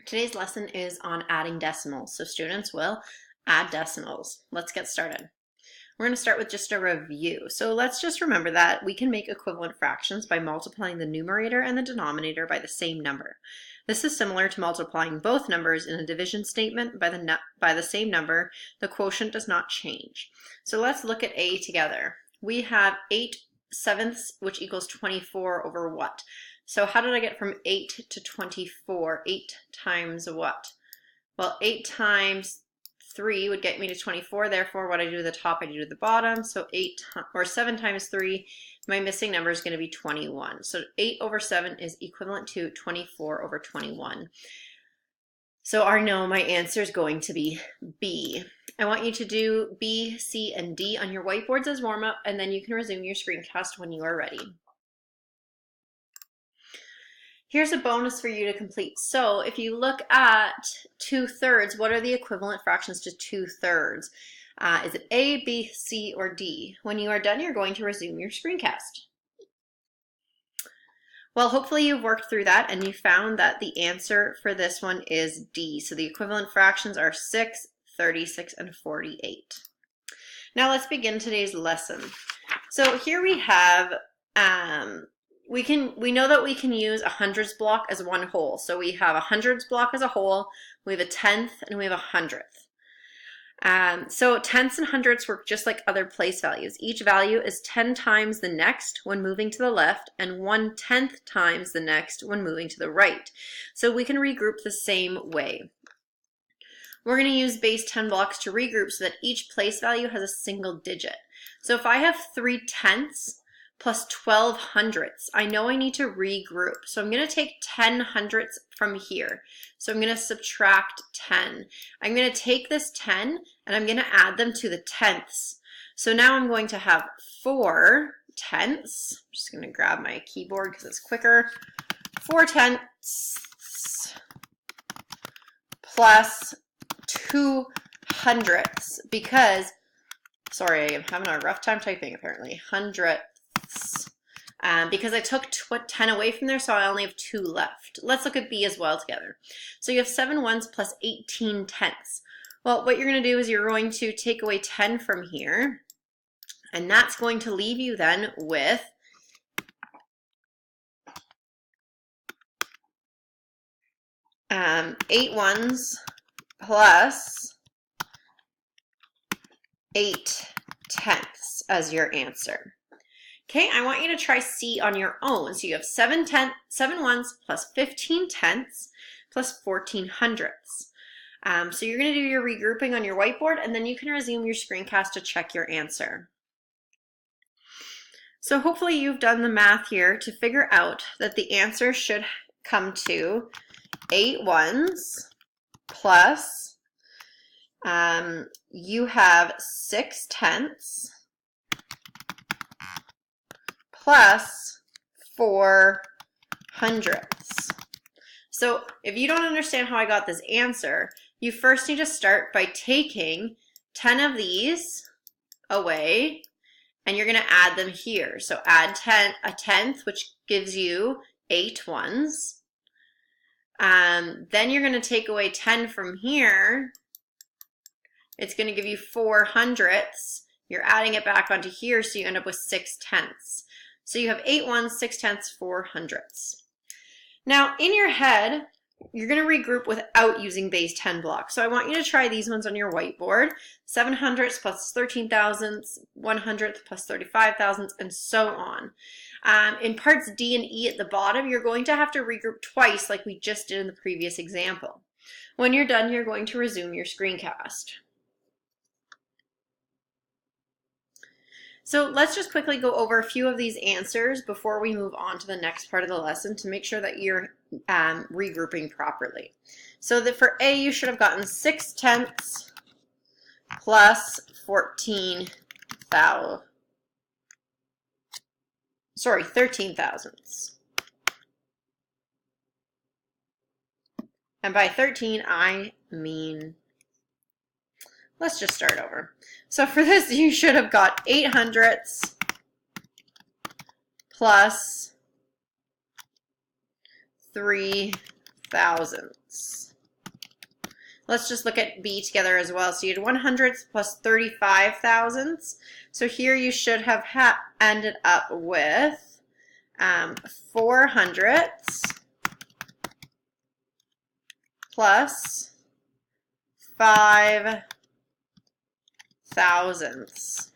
Today's lesson is on adding decimals, so students will add decimals. Let's get started. We're going to start with just a review. So let's just remember that we can make equivalent fractions by multiplying the numerator and the denominator by the same number. This is similar to multiplying both numbers in a division statement by the same number. The quotient does not change. So let's look at A together. We have 8/7, which equals 24 over what? So how did I get from 8 to 24? 8 times what? Well, 8 times 3 would get me to 24. Therefore, what I do to the top, I do to the bottom. So 7 times 3, my missing number is going to be 21. So 8 over 7 is equivalent to 24 over 21. So I know my answer is going to be B. I want you to do B, C, and D on your whiteboards as warm-up, and then you can resume your screencast when you are ready. Here's a bonus for you to complete. So if you look at 2/3, what are the equivalent fractions to 2/3? Is it A, B, C, or D? When you are done, you're going to resume your screencast. Well, hopefully you've worked through that and you found that the answer for this one is D. So the equivalent fractions are 6, 36, and 48. Now let's begin today's lesson. So here we have we know that we can use a hundreds block as one whole. So we have a hundreds block as a whole, we have a tenth, and we have a hundredth. So tenths and hundredths work just like other place values. Each value is 10 times the next when moving to the left and 1/10 times the next when moving to the right. So we can regroup the same way. We're going to use base 10 blocks to regroup so that each place value has a single digit. So if I have 3/10 plus 12 hundredths, I know I need to regroup. So I'm going to take 10 hundredths from here. So I'm going to subtract 10. I'm going to take this 10 and I'm going to add them to the tenths. So now I'm going to have 4 tenths. I'm just going to grab my keyboard because it's quicker. 4 tenths plus 2 hundredths because, sorry, I'm having a rough time typing apparently. Hundredths. Because I took 10 away from there, so I only have 2 left. Let's look at B as well together. So you have 7 ones plus 18 tenths. Well, what you're going to do is you're going to take away 10 from here, and that's going to leave you then with 8 ones plus 8 tenths as your answer. Okay, I want you to try C on your own. So you have 7 ones plus 15 tenths plus 14 hundredths. So you're going to do your regrouping on your whiteboard, and then you can resume your screencast to check your answer. So hopefully you've done the math here to figure out that the answer should come to 8 ones plus, you have 6 tenths plus 4 hundredths. So if you don't understand how I got this answer, you first need to start by taking 10 of these away, and you're going to add them here. So add a tenth, which gives you 8 ones. Then you're going to take away 10 from here. It's going to give you 4 hundredths. You're adding it back onto here, so you end up with 6 tenths. So you have 8 ones, 6 tenths, 4 hundredths. Now in your head, you're going to regroup without using base 10 blocks. So I want you to try these ones on your whiteboard. 7 hundredths plus 13 thousandths, 1 hundredth plus 35 thousandths, and so on. In parts D and E at the bottom, you're going to have to regroup twice like we just did in the previous example. When you're done, you're going to resume your screencast. So let's just quickly go over a few of these answers before we move on to the next part of the lesson to make sure that you're regrouping properly. So that for A, you should have gotten 6 tenths plus 13 thousandths. And by 13, I mean, let's just start over. So for this, you should have got 8 hundredths plus 3 thousandths. Let's just look at B together as well. So you had 100ths plus 35 thousandths. So here you should have ended up with 400ths plus 5 thousandths.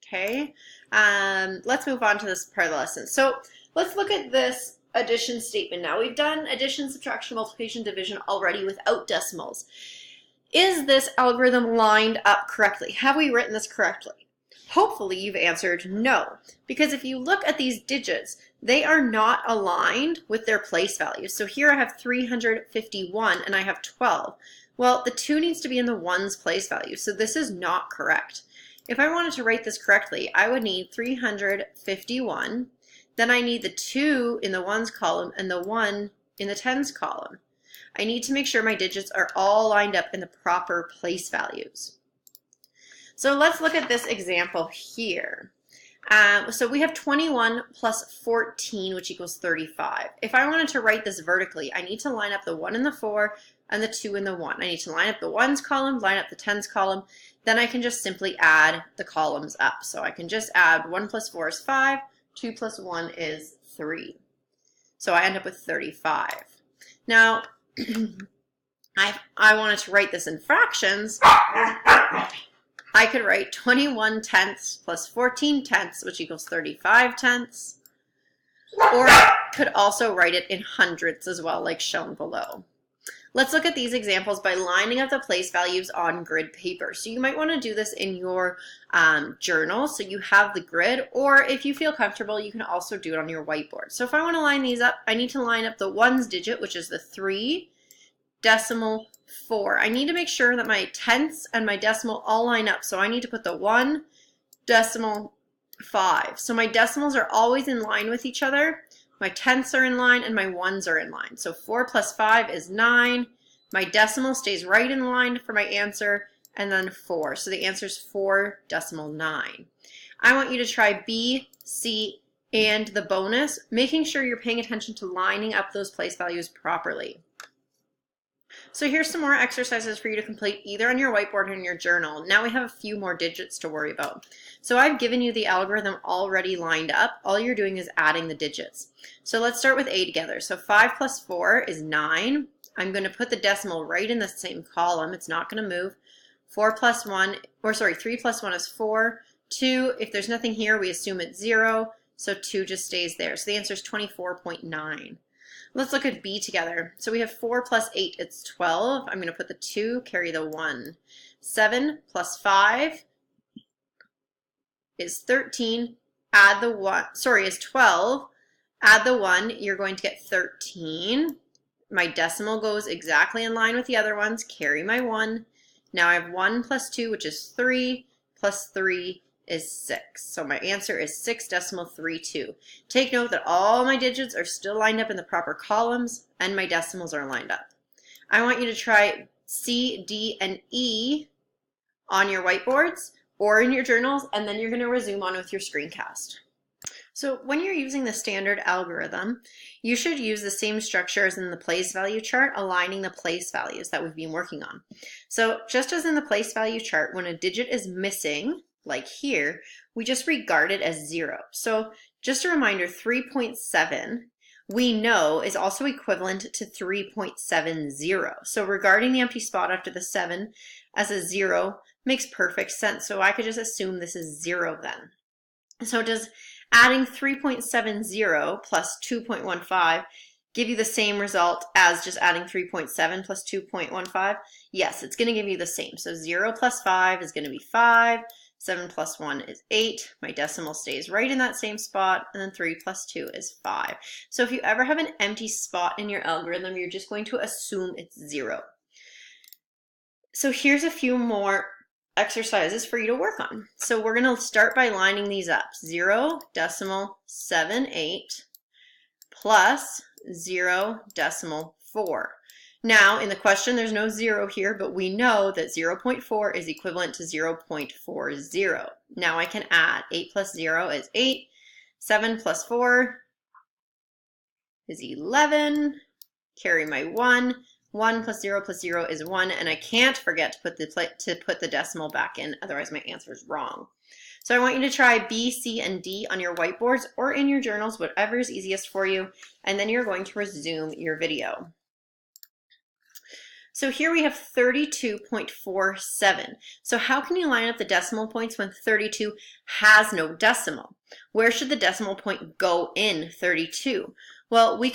Okay, let's move on to this part of the lesson. So let's look at this addition statement now. We've done addition, subtraction, multiplication, division already without decimals. Is this algorithm lined up correctly? Have we written this correctly? Hopefully you've answered no, because if you look at these digits, they are not aligned with their place values. So here I have 351 and I have 12. Well, the 2 needs to be in the 1's place value, so this is not correct. If I wanted to write this correctly, I would need 351, then I need the 2 in the 1's column and the 1 in the 10's column. I need to make sure my digits are all lined up in the proper place values. So let's look at this example here. So we have 21 plus 14, which equals 35. If I wanted to write this vertically, I need to line up the 1 and the 4 and the 2 and the 1. I need to line up the 1's column, line up the 10's column, then I can just simply add the columns up. So I can just add 1 plus 4 is 5, 2 plus 1 is 3. So I end up with 35. Now, I wanted to write this in fractions. I could write 21 tenths plus 14 tenths, which equals 35 tenths. Or I could also write it in hundredths as well, like shown below. Let's look at these examples by lining up the place values on grid paper. So you might want to do this in your journal so you have the grid, or if you feel comfortable, you can also do it on your whiteboard. So if I want to line these up, I need to line up the 1's digit, which is the 3, decimal 4. I need to make sure that my tenths and my decimal all line up. So I need to put the 1, decimal 5. So my decimals are always in line with each other. My tenths are in line and my 1's are in line. So 4 plus 5 is 9. My decimal stays right in line for my answer, and then 4. So the answer is 4 decimal 9. I want you to try B, C, and the bonus, making sure you're paying attention to lining up those place values properly. So here's some more exercises for you to complete either on your whiteboard or in your journal. Now we have a few more digits to worry about. So I've given you the algorithm already lined up. All you're doing is adding the digits. So let's start with A together. So 5 plus 4 is 9. I'm going to put the decimal right in the same column. It's not going to move. 3 plus 1 is 4. 2, if there's nothing here, we assume it's 0. So 2 just stays there. So the answer is 24.9. Let's look at B together. So we have 4 plus 8, it's 12. I'm going to put the 2, carry the 1. 7 plus 5 is 13. Add the 1, is 12. Add the 1, you're going to get 13. My decimal goes exactly in line with the other ones. Carry my 1. Now I have 1 plus 2, which is 3, plus 3 is 6. So my answer is 6.32. Take note that all my digits are still lined up in the proper columns and my decimals are lined up. I want you to try C, D, and E on your whiteboards or in your journals, and then you're going to resume on with your screencast. So when you're using the standard algorithm, you should use the same structure as in the place value chart, aligning the place values that we've been working on. So just as in the place value chart, when a digit is missing, like here, we just regard it as 0. So just a reminder, 3.7 we know is also equivalent to 3.70. So regarding the empty spot after the 7 as a 0 makes perfect sense. So I could just assume this is 0 then. So does adding 3.70 plus 2.15 give you the same result as just adding 3.7 plus 2.15? Yes, it's going to give you the same. So 0 plus 5 is going to be 5. 7 plus 1 is 8. My decimal stays right in that same spot. And then 3 plus 2 is 5. So if you ever have an empty spot in your algorithm, you're just going to assume it's 0. So here's a few more exercises for you to work on. So we're going to start by lining these up. 0.78 plus 0.4. Now, in the question, there's no 0 here, but we know that 0.4 is equivalent to 0.40. Now I can add 8 plus 0 is 8, 7 plus 4 is 11, carry my 1, 1 plus 0 plus 0 is 1, and I can't forget to put the decimal back in, otherwise my answer is wrong. So I want you to try B, C, and D on your whiteboards or in your journals, whatever is easiest for you, and then you're going to resume your video. So here we have 32.47. So how can you line up the decimal points when 32 has no decimal? Where should the decimal point go in 32? Well, we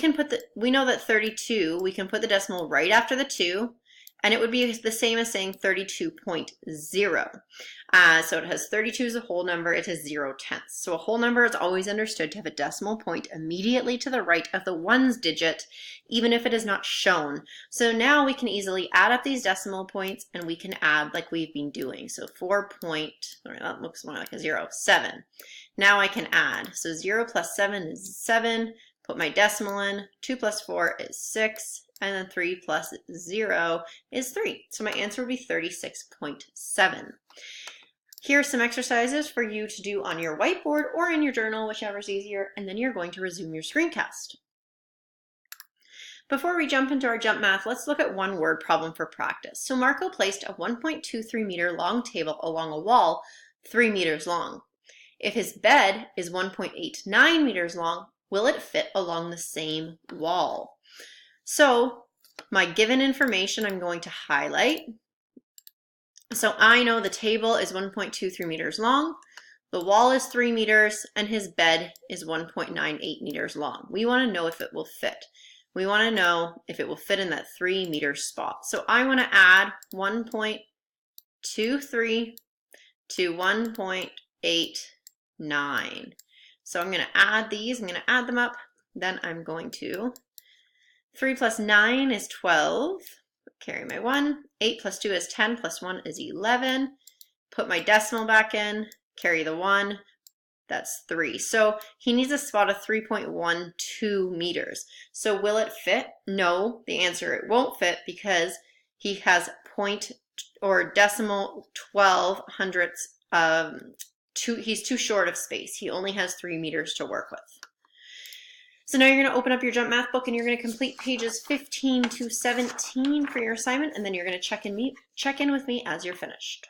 know that 32, we can put the decimal right after the 2, and it would be the same as saying 32.0. So it has 32 as a whole number, it has 0 tenths. So a whole number is always understood to have a decimal point immediately to the right of the ones digit, even if it is not shown. So now we can easily add up these decimal points, and we can add like we've been doing. So that looks more like a 0, 7. Now I can add. So 0 plus 7 is 7. Put my decimal in. 2 plus 4 is 6. And then 3 plus 0 is 3. So my answer would be 36.7. Here are some exercises for you to do on your whiteboard or in your journal, whichever is easier, and then you're going to resume your screencast. Before we jump into our jump math, let's look at one word problem for practice. So Marco placed a 1.23 meter long table along a wall 3 meters long. If his bed is 1.89 meters long, will it fit along the same wall? So my given information I'm going to highlight. So I know the table is 1.23 meters long, the wall is 3 meters, and his bed is 1.98 meters long. We want to know if it will fit. We want to know if it will fit in that 3 meter spot. So I want to add 1.23 to 1.89. So I'm going to add these, I'm going to add them up, then I'm going to 3 plus 9 is 12, carry my 1. 8 plus 2 is 10, plus 1 is 11. Put my decimal back in, carry the 1, that's 3. So he needs a spot of 3.12 meters. So will it fit? No, the answer it won't fit because he has decimal 12 hundredths, he's too short of space. He only has 3 meters to work with. So now you're going to open up your jump math book and you're going to complete pages 15 to 17 for your assignment, and then you're going to check in with me as you're finished.